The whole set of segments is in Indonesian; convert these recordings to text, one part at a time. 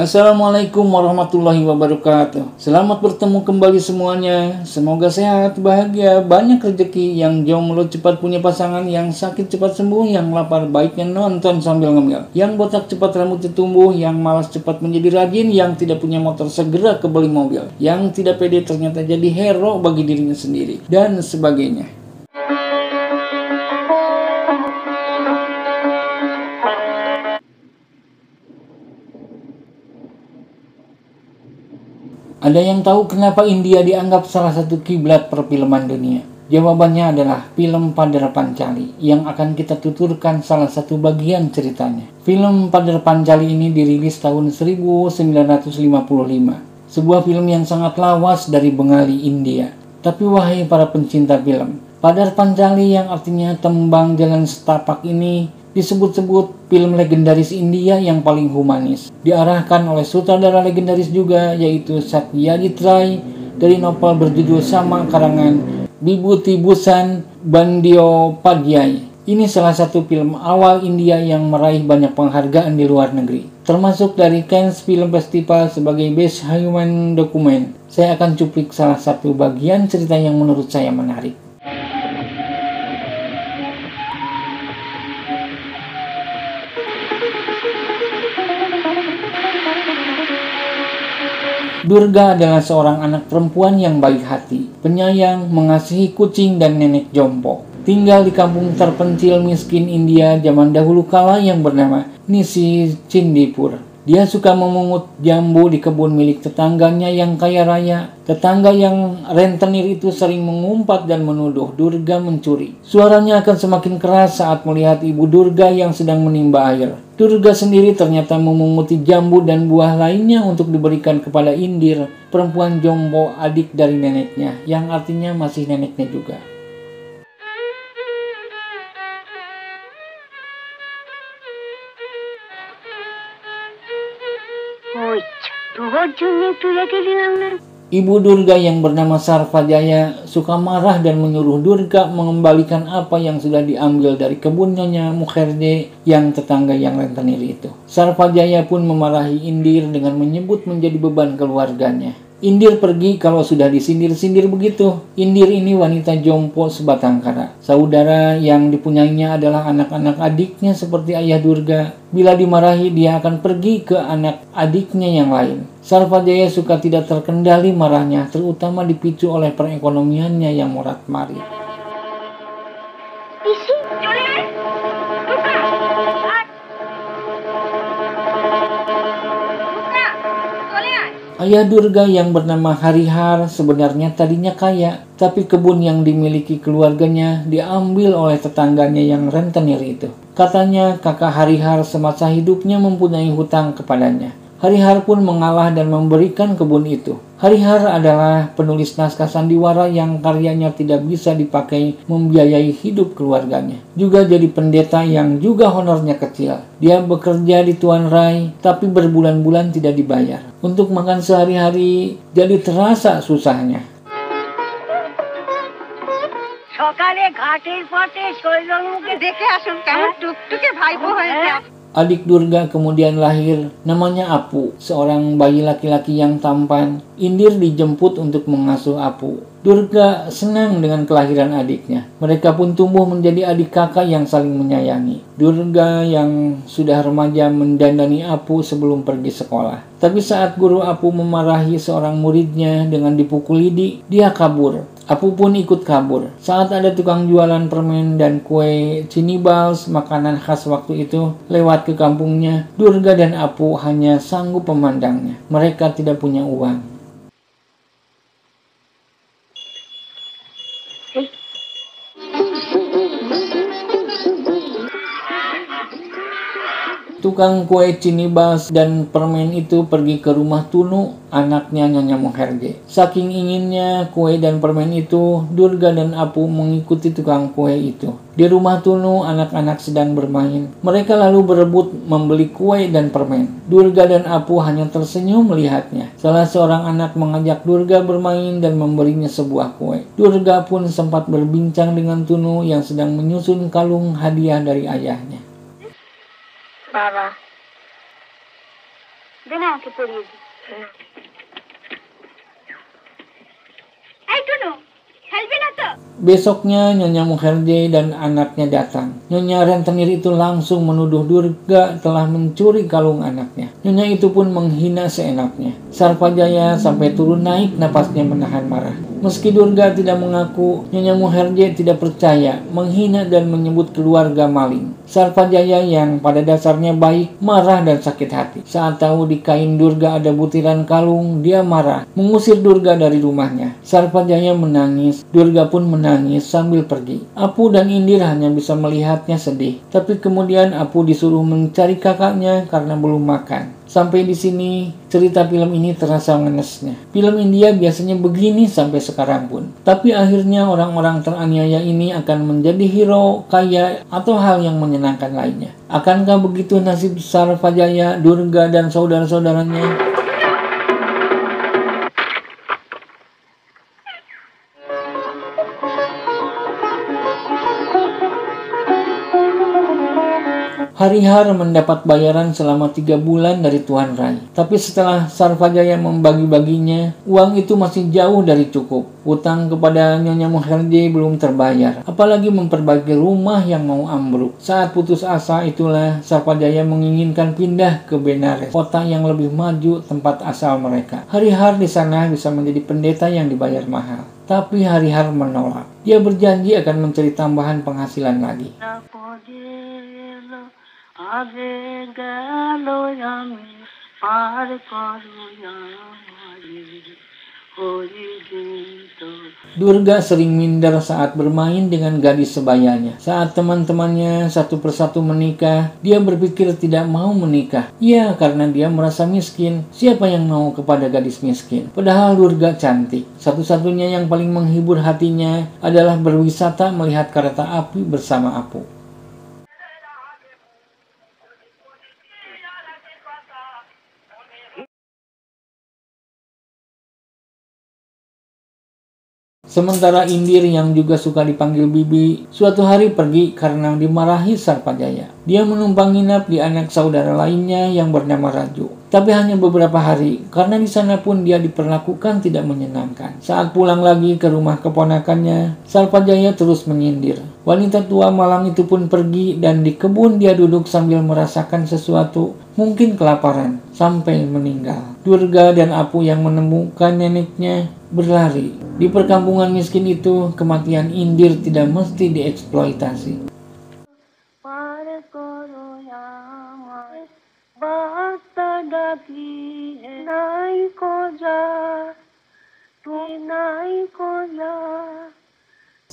Assalamualaikum warahmatullahi wabarakatuh. Selamat bertemu kembali semuanya. Semoga sehat, bahagia, banyak rezeki, yang jomblo cepat punya pasangan, yang sakit cepat sembuh, yang lapar baiknya nonton sambil ngemil, yang botak cepat rambutnya tumbuh, yang malas cepat menjadi rajin, yang tidak punya motor segera kebeli mobil, yang tidak pede ternyata jadi hero bagi dirinya sendiri, dan sebagainya. Ada yang tahu kenapa India dianggap salah satu kiblat perfilman dunia? Jawabannya adalah film Padar Pancali yang akan kita tuturkan salah satu bagian ceritanya. Film Padar Pancali ini dirilis tahun 1955. Sebuah film yang sangat lawas dari Bengali, India. Tapi wahai para pencinta film, Padar Pancali yang artinya tembang jalan setapak ini disebut-sebut film legendaris India yang paling humanis. Diarahkan oleh sutradara legendaris juga, yaitu Satyajit Ray, dari novel berjudul sama karangan Vibhuti Bhushan Bandyopadhyay. Ini salah satu film awal India yang meraih banyak penghargaan di luar negeri, termasuk dari Cannes Film Festival sebagai Best Human Document. Saya akan cuplik salah satu bagian cerita yang menurut saya menarik. Durga adalah seorang anak perempuan yang baik hati, penyayang, mengasihi kucing dan nenek jompo. Tinggal di kampung terpencil miskin India zaman dahulu kala yang bernama Nisi Cindipur. Dia suka memungut jambu di kebun milik tetangganya yang kaya raya. Tetangga yang rentenir itu sering mengumpat dan menuduh Durga mencuri. Suaranya akan semakin keras saat melihat ibu Durga yang sedang menimba air. Durga sendiri ternyata memunguti jambu dan buah lainnya untuk diberikan kepada Indir, perempuan jompo adik dari neneknya, yang artinya masih neneknya juga. Ibu Durga yang bernama Sarvajaya suka marah dan menyuruh Durga mengembalikan apa yang sudah diambil dari kebun Nyonya Mukherjee yang tetangga yang rentenir itu. Sarvajaya pun memarahi Indir dengan menyebut menjadi beban keluarganya. Indir pergi kalau sudah disindir-sindir begitu. Indir ini wanita jompo sebatang kara. Saudara yang dipunyainya adalah anak-anak adiknya seperti ayah Durga. Bila dimarahi, dia akan pergi ke anak adiknya yang lain. Sarvajaya suka tidak terkendali marahnya, terutama dipicu oleh perekonomiannya yang morat-marit. Ayah Durga yang bernama Harihar sebenarnya tadinya kaya, tapi kebun yang dimiliki keluarganya diambil oleh tetangganya yang rentenir itu. Katanya kakak Harihar semasa hidupnya mempunyai hutang kepadanya. Harihar pun mengalah dan memberikan kebun itu. Harihar adalah penulis naskah sandiwara yang karyanya tidak bisa dipakai membiayai hidup keluarganya. Juga jadi pendeta yang juga honornya kecil. Dia bekerja di Tuan Rai, tapi berbulan-bulan tidak dibayar. Untuk makan sehari-hari jadi terasa susahnya. Adik Durga kemudian lahir, namanya Apu, seorang bayi laki-laki yang tampan. Indir dijemput untuk mengasuh Apu. Durga senang dengan kelahiran adiknya. Mereka pun tumbuh menjadi adik kakak yang saling menyayangi. Durga yang sudah remaja mendandani Apu sebelum pergi sekolah. Tapi saat guru Apu memarahi seorang muridnya dengan dipukul lidi, dia kabur. Apu pun ikut kabur. Saat ada tukang jualan permen dan kue cinibals, makanan khas waktu itu, lewat ke kampungnya, Durga dan Apu hanya sanggup memandangnya. Mereka tidak punya uang. Tukang kue cinibals dan permen itu pergi ke rumah Tunu, anaknya Nyonya Mukherjee. Saking inginnya kue dan permen itu, Durga dan Apu mengikuti tukang kue itu. Di rumah Tunu, anak-anak sedang bermain. Mereka lalu berebut membeli kue dan permen. Durga dan Apu hanya tersenyum melihatnya. Salah seorang anak mengajak Durga bermain dan memberinya sebuah kue. Durga pun sempat berbincang dengan Tunu yang sedang menyusun kalung hadiah dari ayahnya. Baba, देना आके पढ़िएगी। I don't know. Help ना तो. Besoknya Nyonya Mukherjee dan anaknya datang. Nyonya Rentenir itu langsung menuduh Durga telah mencuri kalung anaknya. Nyonya itu pun menghina seenaknya. Sarpajaya sampai turun naik napasnya menahan marah. Meski Durga tidak mengaku, Nyonya Mukherjee tidak percaya, menghina dan menyebut keluarga maling. Sarpajaya yang pada dasarnya baik, marah dan sakit hati. Saat tahu di kain Durga ada butiran kalung, dia marah, mengusir Durga dari rumahnya. Sarpajaya menangis, Durga pun menangis sambil pergi. Apu dan Indir hanya bisa melihatnya sedih. Tapi kemudian Apu disuruh mencari kakaknya karena belum makan. Sampai di sini, cerita film ini terasa ngenesnya. Film India biasanya begini sampai sekarang pun. Tapi akhirnya orang-orang teraniaya ini akan menjadi hero, kaya, atau hal yang menyenangkan lainnya. Akankah begitu nasib Sarpajaya, Durga, dan saudara-saudaranya? Harihar mendapat bayaran selama 3 bulan dari Tuan Rai. Tapi setelah Sarpajaya membagi-baginya, uang itu masih jauh dari cukup. Utang kepada Nyonya Mukherjee belum terbayar, apalagi memperbaiki rumah yang mau ambruk. Saat putus asa itulah Sarpajaya menginginkan pindah ke Benares, kota yang lebih maju tempat asal mereka. Harihar di sana bisa menjadi pendeta yang dibayar mahal. Tapi Harihar menolak. Dia berjanji akan mencari tambahan penghasilan lagi. Durga sering minder saat bermain dengan gadis sebayanya. Saat teman-temannya satu persatu menikah, dia berpikir tidak mau menikah. Ya, karena dia merasa miskin. Siapa yang mau kepada gadis miskin? Padahal Durga cantik. Satu-satunya yang paling menghibur hatinya adalah berwisata melihat kereta api bersama Apu. Sementara Indir yang juga suka dipanggil Bibi, suatu hari pergi karena dimarahi Sarpajaya. Dia menumpang nginap di anak saudara lainnya yang bernama Raju. Tapi hanya beberapa hari, karena di sana pun dia diperlakukan tidak menyenangkan. Saat pulang lagi ke rumah keponakannya, Sarpajaya terus menyindir. Wanita tua malang itu pun pergi dan di kebun dia duduk sambil merasakan sesuatu, mungkin kelaparan, sampai meninggal. Durga dan Apu yang menemukan neneknya berlari. Di perkampungan miskin itu, kematian Indir tidak mesti dieksploitasi.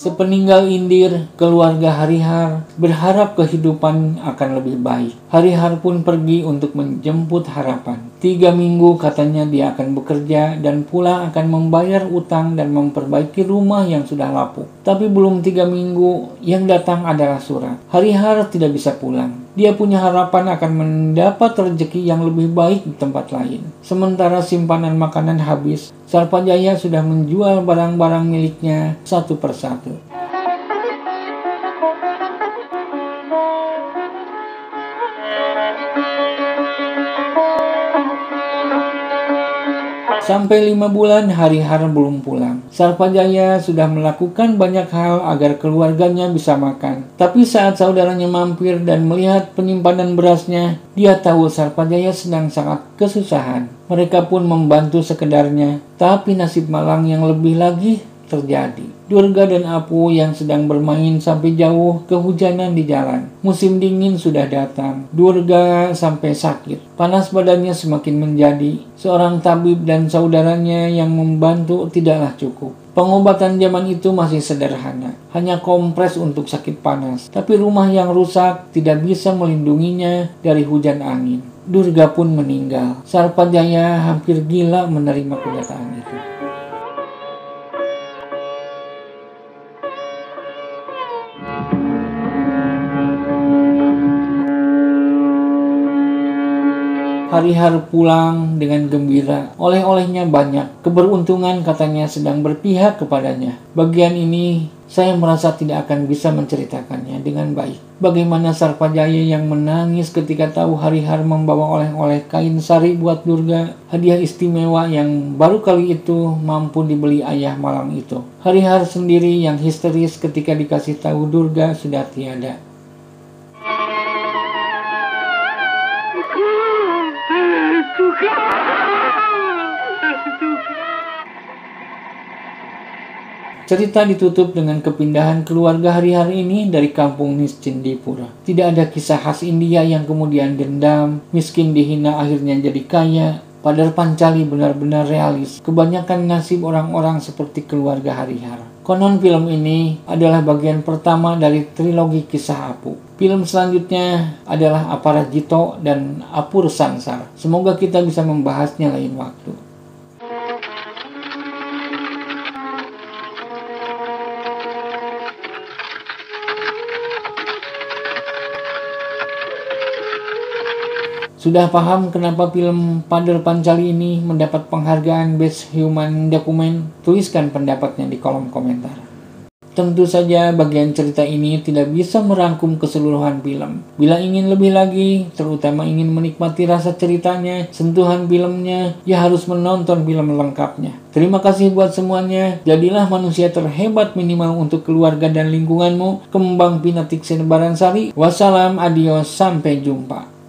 Sepeninggal Indir, keluarga Harihar berharap kehidupan akan lebih baik. Harihar pun pergi untuk menjemput harapan. 3 minggu katanya dia akan bekerja dan pula akan membayar utang dan memperbaiki rumah yang sudah lapuk. Tapi belum 3 minggu, yang datang adalah surat. Harihar tidak bisa pulang. Dia punya harapan akan mendapat rezeki yang lebih baik di tempat lain. Sementara simpanan makanan habis, Sarpajaya sudah menjual barang-barang miliknya satu persatu. Sampai 5 bulan Harihar belum pulang. Sarpajaya sudah melakukan banyak hal agar keluarganya bisa makan. Tapi saat saudaranya mampir dan melihat penyimpanan berasnya, dia tahu Sarpajaya sedang sangat kesusahan. Mereka pun membantu sekedarnya, tapi nasib malang yang lebih lagi terjadi. Durga dan Apu yang sedang bermain sampai jauh kehujanan di jalan. Musim dingin sudah datang. Durga sampai sakit. Panas badannya semakin menjadi. Seorang tabib dan saudaranya yang membantu tidaklah cukup. Pengobatan zaman itu masih sederhana. Hanya kompres untuk sakit panas. Tapi rumah yang rusak tidak bisa melindunginya dari hujan angin. Durga pun meninggal. Sarpajaya hampir gila menerima kenyataan itu. Harihar pulang dengan gembira. Oleh-olehnya banyak. Keberuntungan katanya sedang berpihak kepadanya. Bagian ini Saya merasa tidak akan bisa menceritakannya dengan baik. Bagaimana Sarpajaya yang menangis ketika tahu Harihar membawa oleh-oleh kain sari buat Durga, hadiah istimewa yang baru kali itu mampu dibeli ayah malam itu. Harihar sendiri yang histeris ketika dikasih tahu Durga sudah tiada. Cerita ditutup dengan kepindahan keluarga Harihar ini dari kampung Niscindipura. Tidak ada kisah khas India yang kemudian dendam, miskin dihina akhirnya jadi kaya. Padahal Pancali benar-benar realis. Kebanyakan nasib orang-orang seperti keluarga Harihar. Konon film ini adalah bagian pertama dari trilogi kisah Apu. Film selanjutnya adalah Aparajito dan Apur Sangsara. Semoga kita bisa membahasnya lain waktu. Sudah paham kenapa film Padar Pancali ini mendapat penghargaan Best Human Document? Tuliskan pendapatnya di kolom komentar. Tentu saja bagian cerita ini tidak bisa merangkum keseluruhan film. Bila ingin lebih lagi, terutama ingin menikmati rasa ceritanya, sentuhan filmnya, ya harus menonton film lengkapnya. Terima kasih buat semuanya. Jadilah manusia terhebat minimal untuk keluarga dan lingkunganmu. Kembang Pinatik Senebaran Sari. Wassalam, adios, sampai jumpa.